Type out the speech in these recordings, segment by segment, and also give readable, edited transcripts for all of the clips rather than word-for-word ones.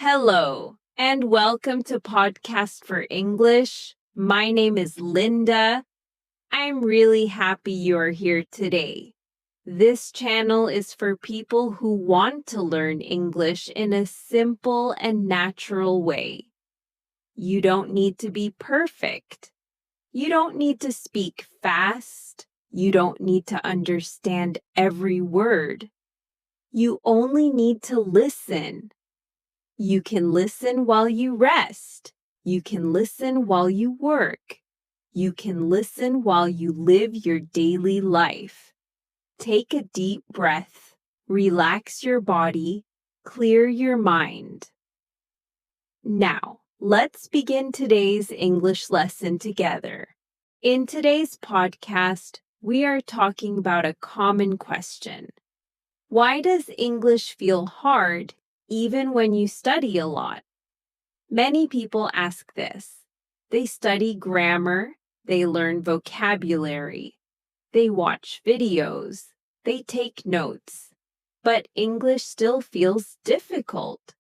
Hello, and welcome to Podcast for English. My name is Linda. I'm really happy you're here today. This channel is for people who want to learn English in a simple and natural way. You don't need to be perfect. You don't need to speak fast. You don't need to understand every word. You only need to listen. You can listen while you rest. You can listen while you work. You can listen while you live your daily life. Take a deep breath, relax your body, clear your mind. Now, let's begin today's English lesson together. In today's podcast, we are talking about a common question. Why does English feel hard even when you study a lot? Many people ask this. They study grammar, they learn vocabulary, they watch videos, they take notes, but English still feels difficult.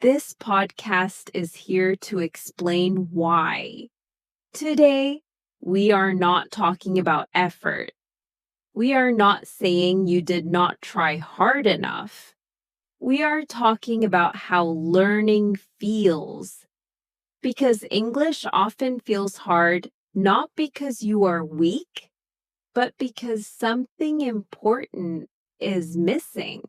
This podcast is here to explain why. Today, we are not talking about effort. We are not saying you did not try hard enough. We are talking about how learning feels. Because English often feels hard not because you are weak, but because something important is missing.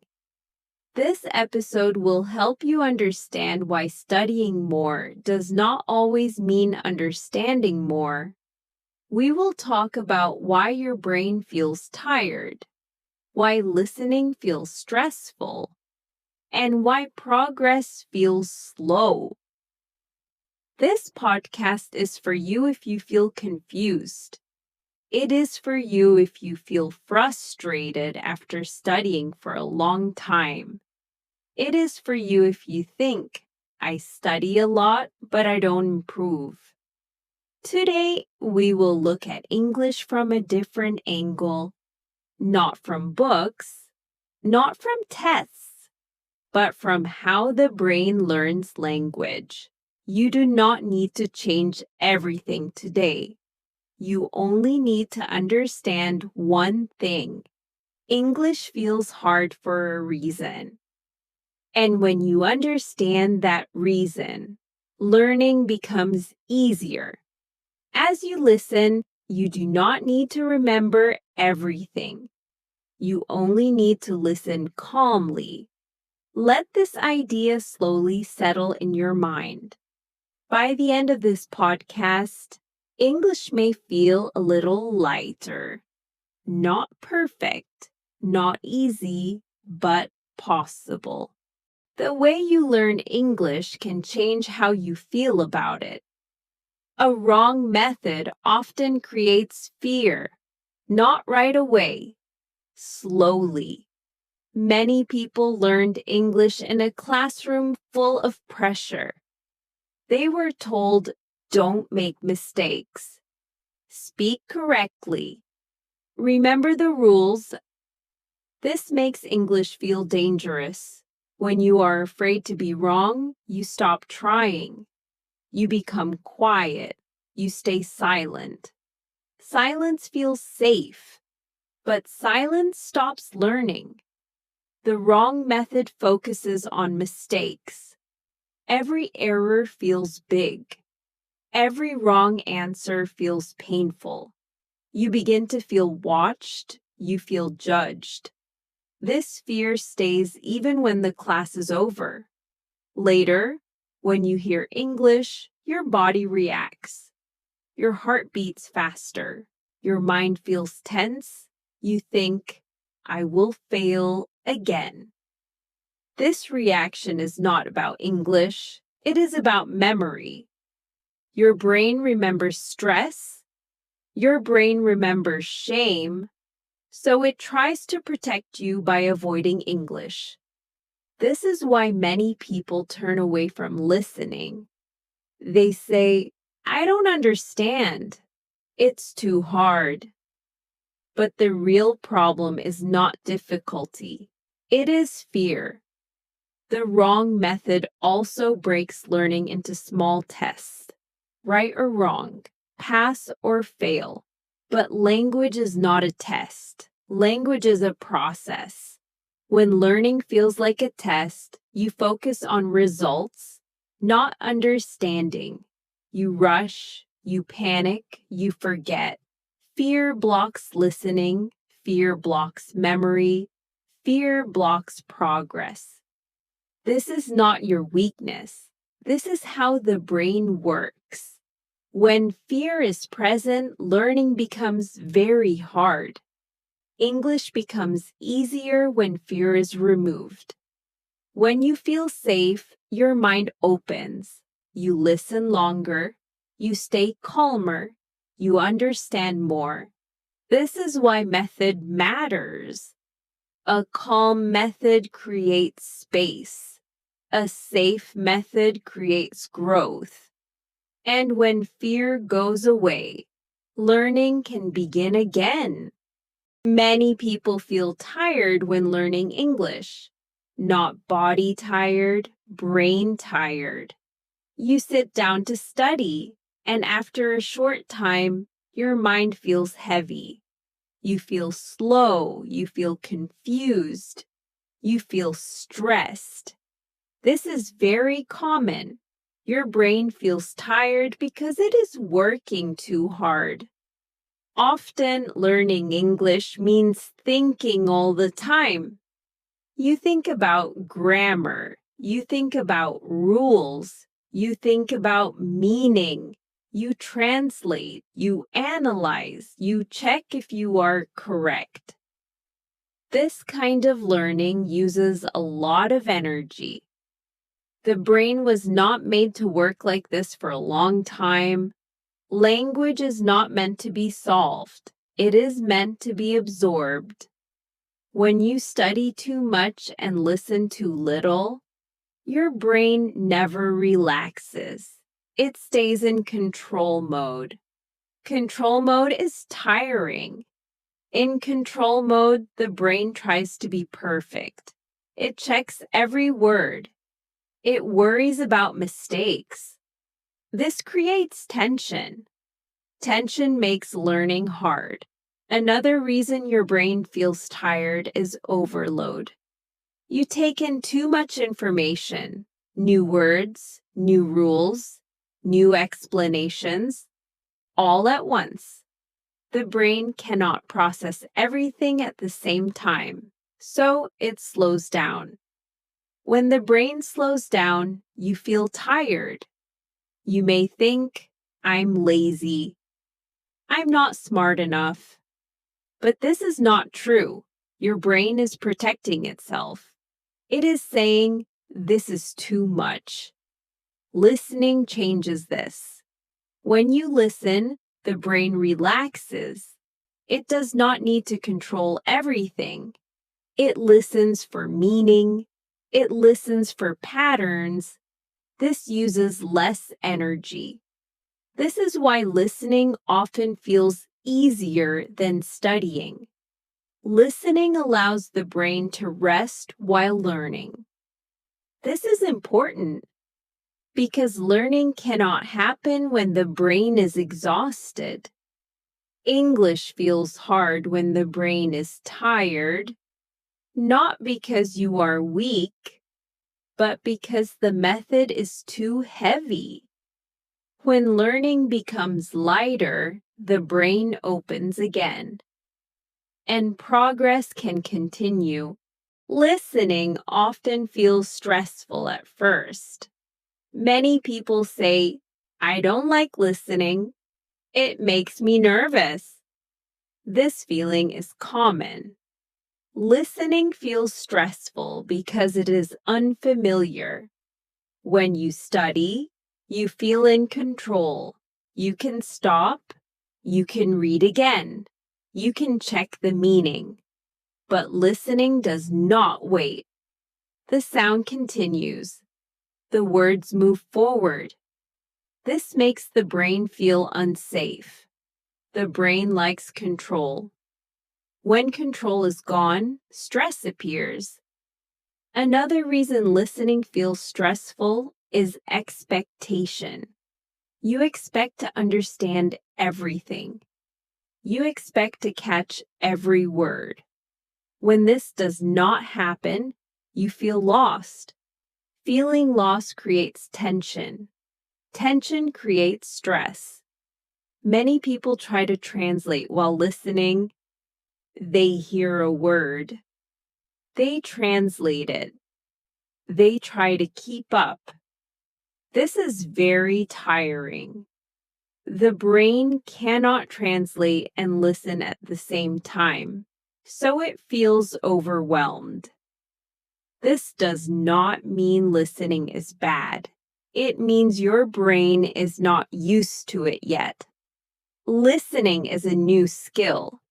This episode will help you understand why studying more does not always mean understanding more. We will talk about why your brain feels tired, why listening feels stressful, and why progress feels slow. This podcast is for you if you feel confused. It is for you if you feel frustrated after studying for a long time. It is for you if you think, I study a lot, but I don't improve. Today, we will look at English from a different angle, not from books, not from tests, but from how the brain learns language. You do not need to change everything today. You only need to understand one thing. English feels hard for a reason. And when you understand that reason, learning becomes easier. As you listen, you do not need to remember everything. You only need to listen calmly. Let this idea slowly settle in your mind. By the end of this podcast, English may feel a little lighter. Not perfect, not easy, but possible. The way you learn English can change how you feel about it. A wrong method often creates fear, not right away, slowly. Many people learned English in a classroom full of pressure. They were told, don't make mistakes. Speak correctly. Remember the rules. This makes English feel dangerous. When you are afraid to be wrong, you stop trying. You become quiet. You stay silent. Silence feels safe, but silence stops learning. The wrong method focuses on mistakes. Every error feels big. Every wrong answer feels painful. You begin to feel watched. You feel judged. This fear stays even when the class is over. Later, when you hear English, your body reacts. Your heart beats faster. Your mind feels tense. You think, I will fail again. This reaction is not about English. It is about memory. Your brain remembers stress. Your brain remembers shame. So it tries to protect you by avoiding English. This is why many people turn away from listening. They say, I don't understand. It's too hard. But the real problem is not difficulty. It is fear. The wrong method also breaks learning into small tests, right or wrong, pass or fail. But language is not a test. Language is a process. When learning feels like a test, you focus on results, not understanding. You rush, you panic, you forget. Fear blocks listening, fear blocks memory, fear blocks progress. This is not your weakness. This is how the brain works. When fear is present, learning becomes very hard. English becomes easier when fear is removed. When you feel safe, your mind opens. You listen longer. You stay calmer. You understand more. This is why method matters. A calm method creates space. A safe method creates growth. And when fear goes away, learning can begin again. Many people feel tired when learning English. Not body tired, brain tired. You sit down to study, and after a short time, your mind feels heavy. You feel slow, you feel confused, you feel stressed. This is very common. Your brain feels tired because it is working too hard. Often, learning English means thinking all the time. You think about grammar, you think about rules, you think about meaning, you translate, you analyze, you check if you are correct. This kind of learning uses a lot of energy. The brain was not made to work like this for a long time. Language is not meant to be solved. It is meant to be absorbed. When you study too much and listen too little, your brain never relaxes. It stays in control mode. Control mode is tiring. In control mode, the brain tries to be perfect. It checks every word. It worries about mistakes. This creates tension. Tension makes learning hard. Another reason your brain feels tired is overload. You take in too much information, new words, new rules, new explanations, all at once. The brain cannot process everything at the same time, so it slows down. When the brain slows down, you feel tired. You may think, I'm lazy. I'm not smart enough. But this is not true. Your brain is protecting itself. It is saying, this is too much. Listening changes this. When you listen, the brain relaxes. It does not need to control everything. It listens for meaning. It listens for patterns. This uses less energy. This is why listening often feels easier than studying. Listening allows the brain to rest while learning. This is important because learning cannot happen when the brain is exhausted. English feels hard when the brain is tired, not because you are weak, but because the method is too heavy. When learning becomes lighter, the brain opens again. And progress can continue. Listening often feels stressful at first. Many people say, I don't like listening. It makes me nervous. This feeling is common. Listening feels stressful because it is unfamiliar. When you study, you feel in control. You can stop. You can read again. You can check the meaning. But listening does not wait. The sound continues. The words move forward. This makes the brain feel unsafe. The brain likes control. When control is gone, stress appears. Another reason listening feels stressful is expectation. You expect to understand everything. You expect to catch every word. When this does not happen, you feel lost. Feeling lost creates tension. Tension creates stress. Many people try to translate while listening. They hear a word. They translate it. They try to keep up. This is very tiring. The brain cannot translate and listen at the same time, so it feels overwhelmed. This does not mean listening is bad. It means your brain is not used to it yet. Listening is a new skill.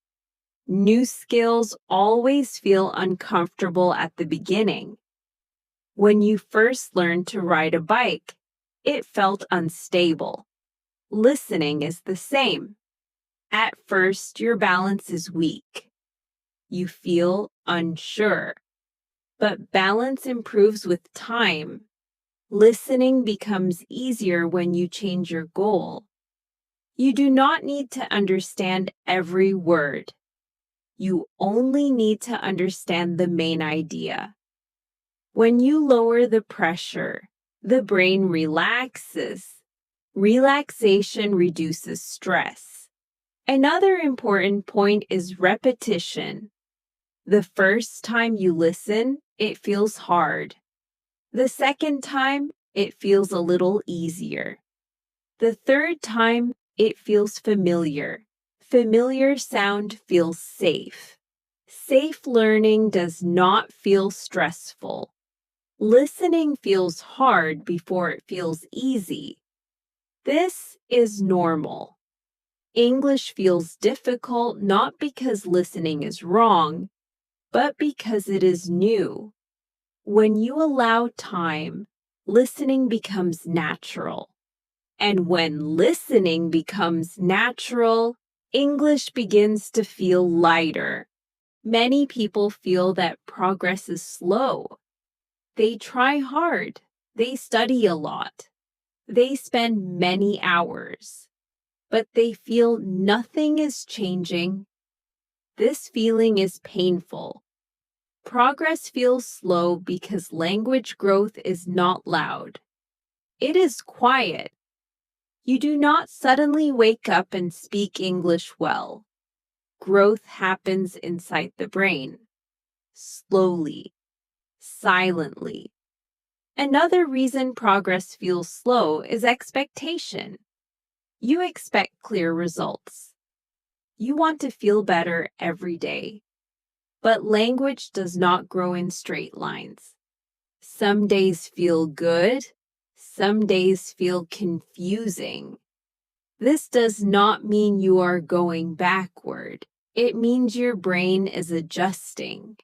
New skills always feel uncomfortable at the beginning. When you first learned to ride a bike, it felt unstable. Listening is the same. At first, your balance is weak. You feel unsure. But balance improves with time. Listening becomes easier when you change your goal. You do not need to understand every word. You only need to understand the main idea. When you lower the pressure, the brain relaxes. Relaxation reduces stress. Another important point is repetition. The first time you listen, it feels hard. The second time, it feels a little easier. The third time, it feels familiar. Familiar sound feels safe. Safe learning does not feel stressful. Listening feels hard before it feels easy. This is normal. English feels difficult not because listening is wrong, but because it is new. When you allow time, listening becomes natural. And when listening becomes natural, English begins to feel lighter. Many people feel that progress is slow. They try hard. They study a lot. They spend many hours. But they feel nothing is changing. This feeling is painful. Progress feels slow because language growth is not loud. It is quiet. You do not suddenly wake up and speak English well. Growth happens inside the brain, slowly, silently. Another reason progress feels slow is expectation. You expect clear results. You want to feel better every day. But language does not grow in straight lines. Some days feel good. Some days feel confusing. This does not mean you are going backward. It means your brain is adjusting.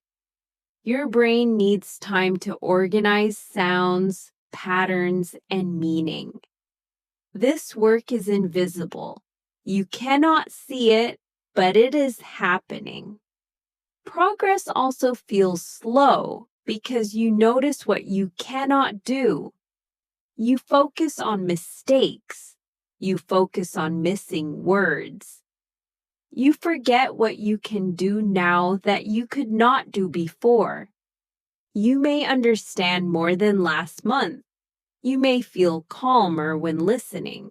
Your brain needs time to organize sounds, patterns, and meaning. This work is invisible. You cannot see it, but it is happening. Progress also feels slow because you notice what you cannot do. You focus on mistakes. You focus on missing words. You forget what you can do now that you could not do before. You may understand more than last month. You may feel calmer when listening,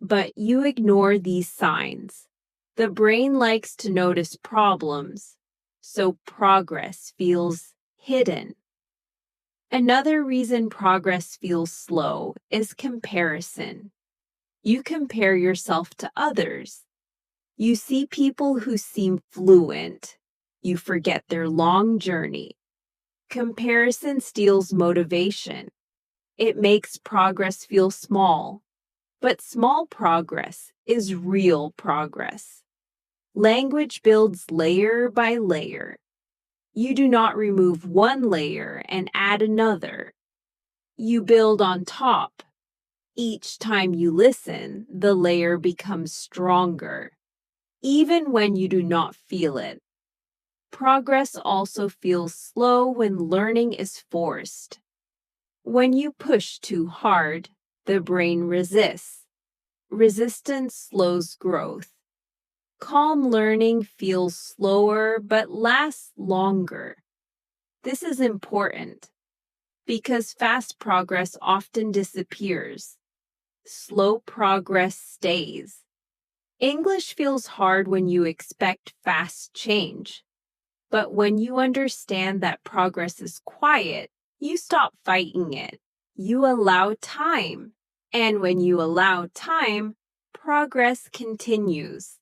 but you ignore these signs. The brain likes to notice problems, so progress feels hidden. Another reason progress feels slow is comparison. You compare yourself to others. You see people who seem fluent. You forget their long journey. Comparison steals motivation. It makes progress feel small. But small progress is real progress. Language builds layer by layer. You do not remove one layer and add another. You build on top. Each time you listen, the layer becomes stronger, even when you do not feel it. Progress also feels slow when learning is forced. When you push too hard, the brain resists. Resistance slows growth. Calm learning feels slower but lasts longer. This is important because fast progress often disappears. Slow progress stays. English feels hard when you expect fast change. But when you understand that progress is quiet, you stop fighting it. You allow time. And when you allow time, progress continues.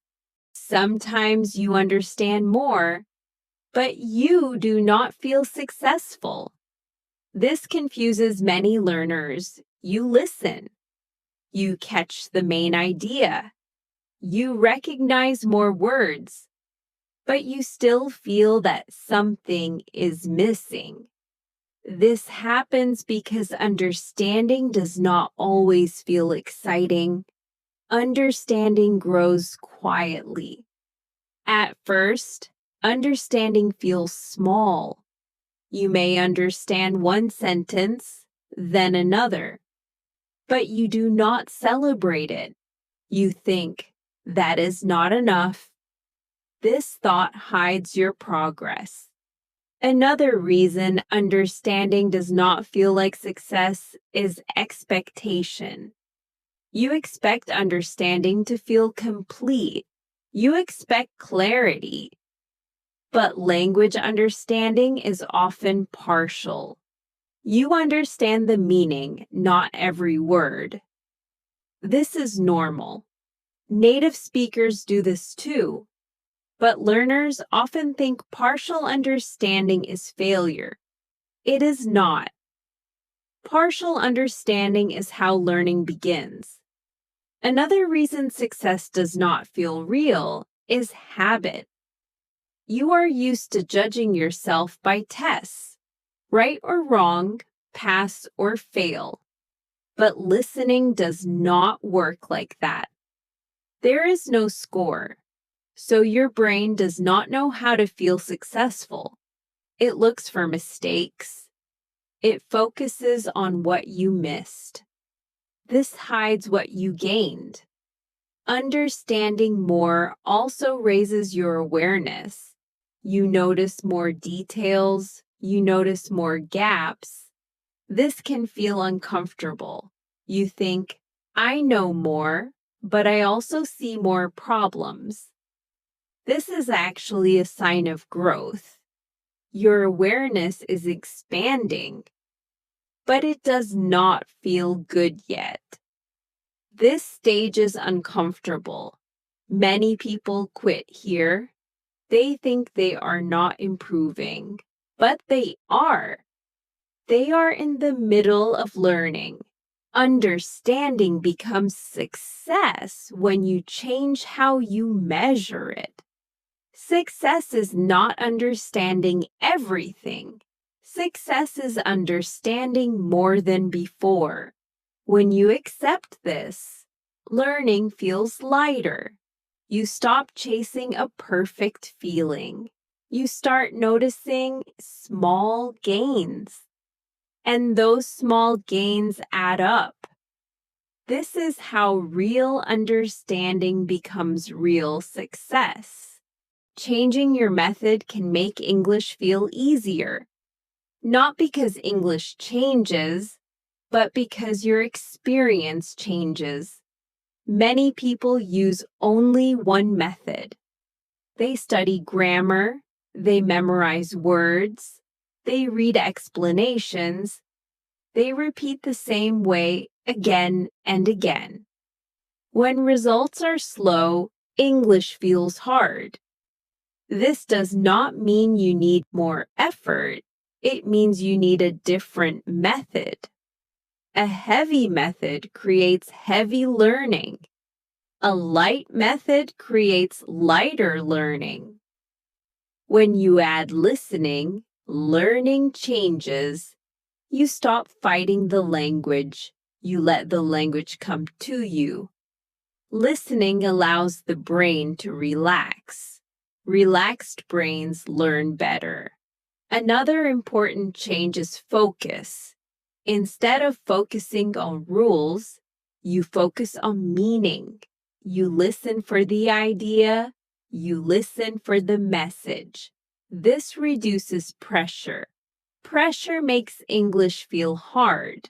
Sometimes you understand more, but you do not feel successful. This confuses many learners. You listen. You catch the main idea. You recognize more words, but you still feel that something is missing. This happens because understanding does not always feel exciting. Understanding grows quietly. At first, understanding feels small. You may understand one sentence, then another, but you do not celebrate it. You think, that is not enough. This thought hides your progress. Another reason understanding does not feel like success is expectation. You expect understanding to feel complete. You expect clarity. But language understanding is often partial. You understand the meaning, not every word. This is normal. Native speakers do this too. But learners often think partial understanding is failure. It is not. Partial understanding is how learning begins. Another reason success does not feel real is habit. You are used to judging yourself by tests, right or wrong, pass or fail. But listening does not work like that. There is no score. So your brain does not know how to feel successful. It looks for mistakes. It focuses on what you missed. This hides what you gained. Understanding more also raises your awareness. You notice more details. You notice more gaps. This can feel uncomfortable. You think, I know more, but I also see more problems. This is actually a sign of growth. Your awareness is expanding, but it does not feel good yet. This stage is uncomfortable. Many people quit here. They think they are not improving, but they are. They are in the middle of learning. Understanding becomes success when you change how you measure it. Success is not understanding everything. Success is understanding more than before. When you accept this, learning feels lighter. You stop chasing a perfect feeling. You start noticing small gains. And those small gains add up. This is how real understanding becomes real success. Changing your method can make English feel easier. Not because English changes, but because your experience changes. Many people use only one method. They study grammar, they memorize words, they read explanations, they repeat the same way again and again. When results are slow, English feels hard. This does not mean you need more effort. It means you need a different method. A heavy method creates heavy learning. A light method creates lighter learning. When you add listening, learning changes. You stop fighting the language. You let the language come to you. Listening allows the brain to relax. Relaxed brains learn better. Another important change is focus. Instead of focusing on rules, you focus on meaning. You listen for the idea. You listen for the message. This reduces pressure. Pressure makes English feel hard.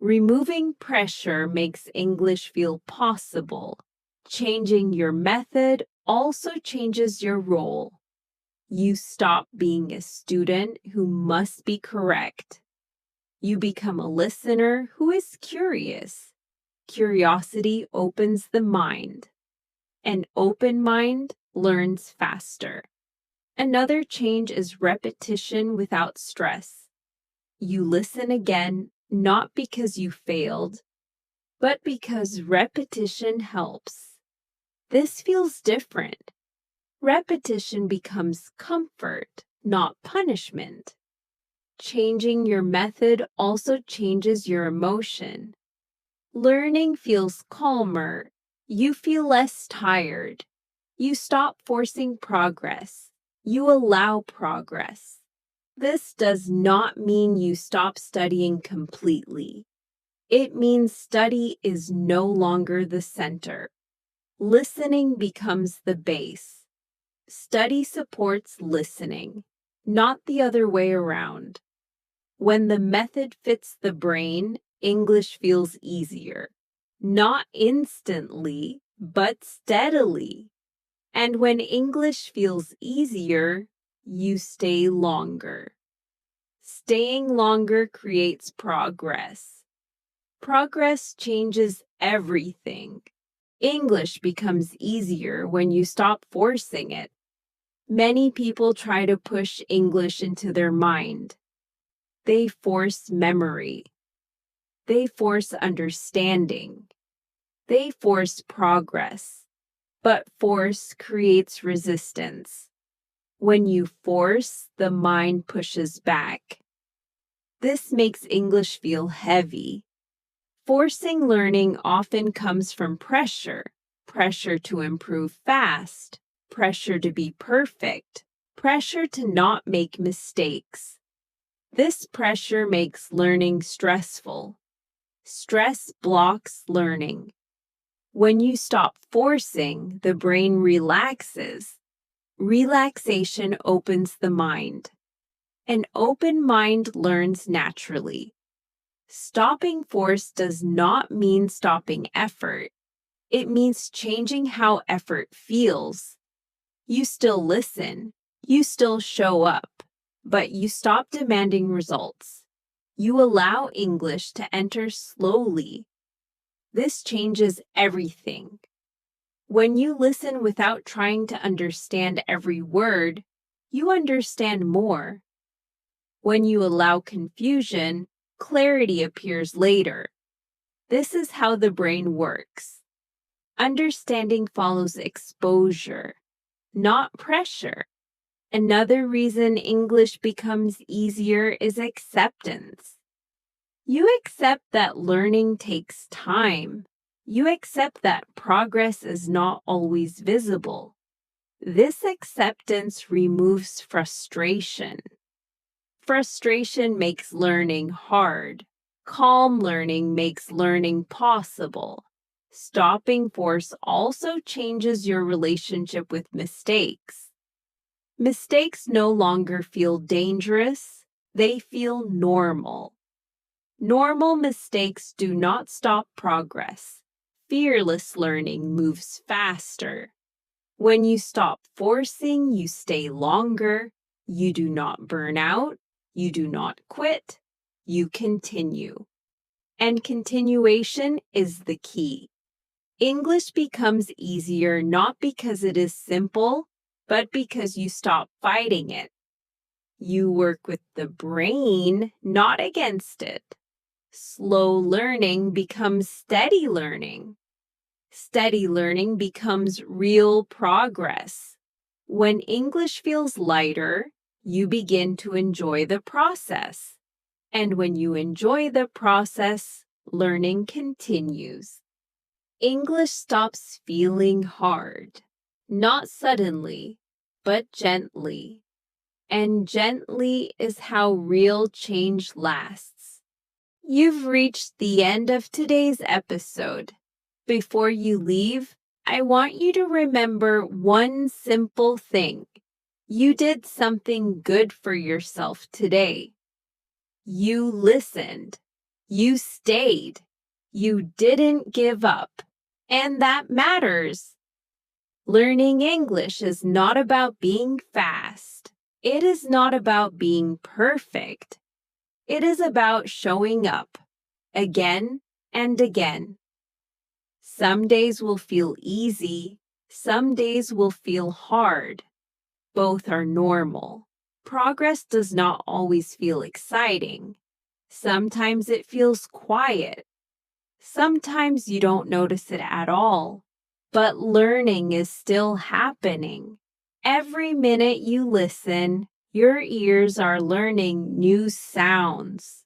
Removing pressure makes English feel possible. Changing your method also changes your role. You stop being a student who must be correct. You become a listener who is curious. Curiosity opens the mind. An open mind learns faster. Another change is repetition without stress. You listen again, not because you failed, but because repetition helps. This feels different. Repetition becomes comfort, not punishment. Changing your method also changes your emotion. Learning feels calmer. You feel less tired. You stop forcing progress. You allow progress. This does not mean you stop studying completely. It means study is no longer the center. Listening becomes the base. Study supports listening, not the other way around. When the method fits the brain, English feels easier. Not instantly, but steadily. And when English feels easier, you stay longer. Staying longer creates progress. Progress changes everything. English becomes easier when you stop forcing it. Many people try to push English into their mind. They force memory. They force understanding. They force progress. But force creates resistance. When you force, the mind pushes back. This makes English feel heavy. Forcing learning often comes from pressure. Pressure to improve fast. Pressure to be perfect. Pressure to not make mistakes. This pressure makes learning stressful. Stress blocks learning. When you stop forcing, the brain relaxes. Relaxation opens the mind. An open mind learns naturally. Stopping force does not mean stopping effort. It means changing how effort feels. You still listen. You still show up. But you stop demanding results. You allow English to enter slowly. This changes everything. When you listen without trying to understand every word, you understand more. When you allow confusion, clarity appears later. This is how the brain works. Understanding follows exposure, not pressure. Another reason English becomes easier is acceptance. You accept that learning takes time. You accept that progress is not always visible. This acceptance removes frustration. Frustration makes learning hard. Calm learning makes learning possible. Stopping force also changes your relationship with mistakes. Mistakes no longer feel dangerous, they feel normal. Normal mistakes do not stop progress. Fearless learning moves faster. When you stop forcing, you stay longer. You do not burn out. You do not quit. You continue. And continuation is the key. English becomes easier not because it is simple, but because you stop fighting it. You work with the brain, not against it. Slow learning becomes steady learning. Steady learning becomes real progress. When English feels lighter, you begin to enjoy the process. And when you enjoy the process, learning continues. English stops feeling hard. Not suddenly, but gently. And gently is how real change lasts. You've reached the end of today's episode. Before you leave, I want you to remember one simple thing. You did something good for yourself today. You listened. You stayed. You didn't give up. And that matters. Learning English is not about being fast. It is not about being perfect. It is about showing up again and again. Some days will feel easy. Some days will feel hard. Both are normal. Progress does not always feel exciting. Sometimes it feels quiet. Sometimes you don't notice it at all. But learning is still happening. Every minute you listen, your ears are learning new sounds.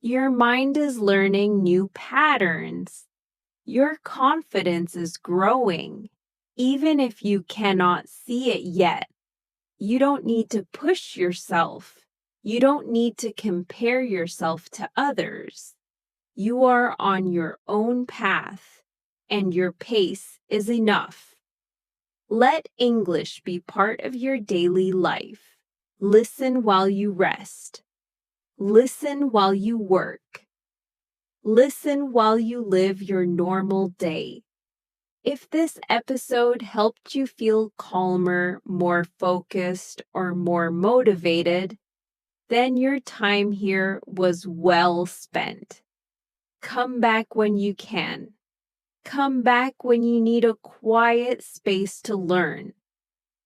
Your mind is learning new patterns. Your confidence is growing, even if you cannot see it yet. You don't need to push yourself. You don't need to compare yourself to others. You are on your own path, and your pace is enough. Let English be part of your daily life. Listen while you rest. Listen while you work. Listen while you live your normal day. If this episode helped you feel calmer, more focused, or more motivated, then your time here was well spent. Come back when you can. Come back when you need a quiet space to learn.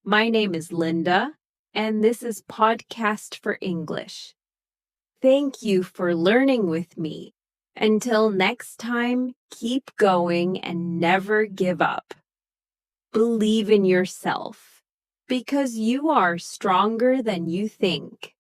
My name is Linda, and this is Podcast for English. Thank you for learning with me. Until next time, keep going and never give up. Believe in yourself, because you are stronger than you think.